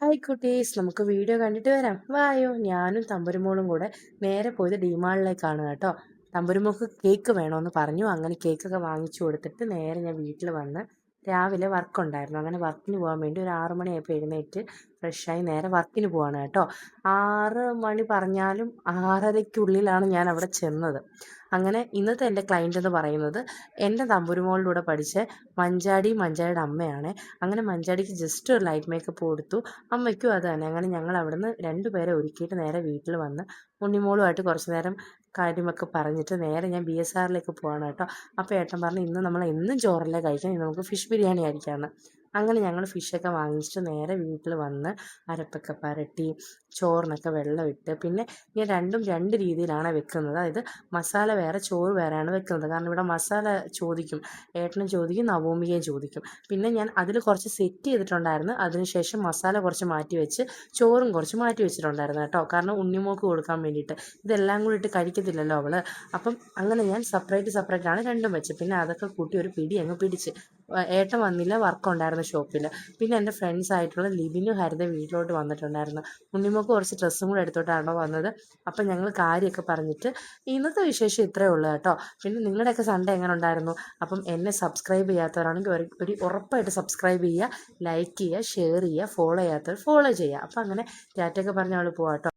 Hi കുട്ടീസ്, നമുക്ക് video കണ്ടിട്ട് വരാം. വായോ. ഞാനും തമ്പുരുമോളും കൂടെ നേരെ പോയത് ഡിമാളിലേക്കാണ് കേട്ടോ. തമ്പുരുമോൾക്ക് കേക്ക് വേണമെന്ന് പറഞ്ഞു. അങ്ങനെ കേക്കൊക്കെ വാങ്ങിച്ചു കൊടുത്തിട്ട് നേരെ ഞാൻ വീട്ടിൽ വന്ന് രാവിലെ വർക്ക് ഉണ്ടായിരുന്നു. അങ്ങനെ വർക്കിന് പോകാൻ വേണ്ടി ഒരു 6 മണിയായപ്പോൾ എഴുന്നേറ്റ് ഫ്രഷായി നേരെ വർക്കിന് പോവാണ് കേട്ടോ. 6 മണി പറഞ്ഞാലും 6:30-ക്കുള്ളിലാണ് ഞാൻ അവിടെ ചെന്നത്. അങ്ങനെ ഇന്നത്തെ എൻ്റെ ക്ലയൻറ്റ് എന്ന് പറയുന്നത് എൻ്റെ തമ്പുരുമോളുടെ കൂടെ പഠിച്ച മഞ്ചാടിയുടെ അമ്മയാണ്. അങ്ങനെ മഞ്ചാടിക്ക് ജസ്റ്റ് ഒരു ലൈറ്റ് മേക്കപ്പ് കൊടുത്തു. അമ്മയ്ക്കും അത് തന്നെ. അങ്ങനെ ഞങ്ങൾ അവിടുന്ന് 2 പേരെ ഒരുക്കിയിട്ട് നേരെ വീട്ടിൽ വന്ന് ഉണ്ണിമോളുമായിട്ട് കുറച്ച് നേരം കാര്യമൊക്കെ പറഞ്ഞിട്ട് നേരെ ഞാൻ BSRലേക്ക് പോവാണ് കേട്ടോ. അപ്പോൾ ഏട്ടൻ പറഞ്ഞു, ഇന്ന് നമ്മൾ എന്നും ചോറല്ലേ കഴിക്കാം, ഇന്ന് നമുക്ക് ഫിഷ് ബിരിയാണി കഴിക്കാമെന്ന്. അങ്ങനെ ഞങ്ങൾ ഫിഷൊക്കെ വാങ്ങിച്ചിട്ട് നേരെ വീട്ടിൽ വന്ന് അരപ്പൊക്കെ പുരട്ടി ചോറിനൊക്കെ വെള്ളം ഇട്ട്, പിന്നെ ഞാൻ രണ്ടും രണ്ട് രീതിയിലാണ് വെക്കുന്നത്. അതായത് മസാല വേറെ ചോറ് വേറെയാണ് വെക്കുന്നത്. കാരണം ഇവിടെ മസാല ചോദിക്കും, ഏട്ടനും ചോദിക്കും, നവോമികയും ചോദിക്കും. പിന്നെ ഞാൻ അതിൽ കുറച്ച് സെറ്റ് ചെയ്തിട്ടുണ്ടായിരുന്നു. അതിനുശേഷം മസാല കുറച്ച് മാറ്റി വെച്ച് ചോറും കുറച്ച് മാറ്റി വെച്ചിട്ടുണ്ടായിരുന്നു കേട്ടോ. കാരണം ഉണ്ണിമോൾക്ക് കൊടുക്കാൻ വേണ്ടിയിട്ട് ഇതെല്ലാം കൂടി ഇട്ട് കഴിക്കത്തില്ലല്ലോ അവള്. അപ്പം അങ്ങനെ ഞാൻ സെപ്പറേറ്റാണ് രണ്ടും വെച്ച്. പിന്നെ അതൊക്കെ കൂട്ടി ഒരു പിടി അങ്ങ് പിടിച്ച്. ഏട്ടൻ വന്നില്ല, വർക്കുണ്ടായിരുന്നു ഷോപ്പിൽ. പിന്നെ എൻ്റെ ഫ്രണ്ട്സ് ആയിട്ടുള്ള ലിബിനും ഹരിത വീട്ടിലോട്ട് വന്നിട്ടുണ്ടായിരുന്നു. ഉണ്ണിമോൾക്ക് കുറച്ച് ഡ്രസ്സും കൂടെ എടുത്തോട്ടാണോ വന്നത്. അപ്പം ഞങ്ങൾ കാര്യമൊക്കെ പറഞ്ഞിട്ട് ഇന്നത്തെ വിശേഷം ഇത്രയേ ഉള്ളൂ കേട്ടോ. പിന്നെ നിങ്ങളുടെയൊക്കെ സൺഡേ എങ്ങനെ ഉണ്ടായിരുന്നു? അപ്പം എന്നെ സബ്സ്ക്രൈബ് ചെയ്യാത്തവരാണെങ്കിൽ ഒരു ഉറപ്പായിട്ട് സബ്സ്ക്രൈബ് ചെയ്യുക, ലൈക്ക് ചെയ്യുക, ഷെയർ ചെയ്യുക, ഫോളോ ചെയ്യാത്തവർ ഫോളോ ചെയ്യുക. അപ്പം അങ്ങനെ ടാറ്റയൊക്കെ പറഞ്ഞ് അവൾ പോവാം കേട്ടോ.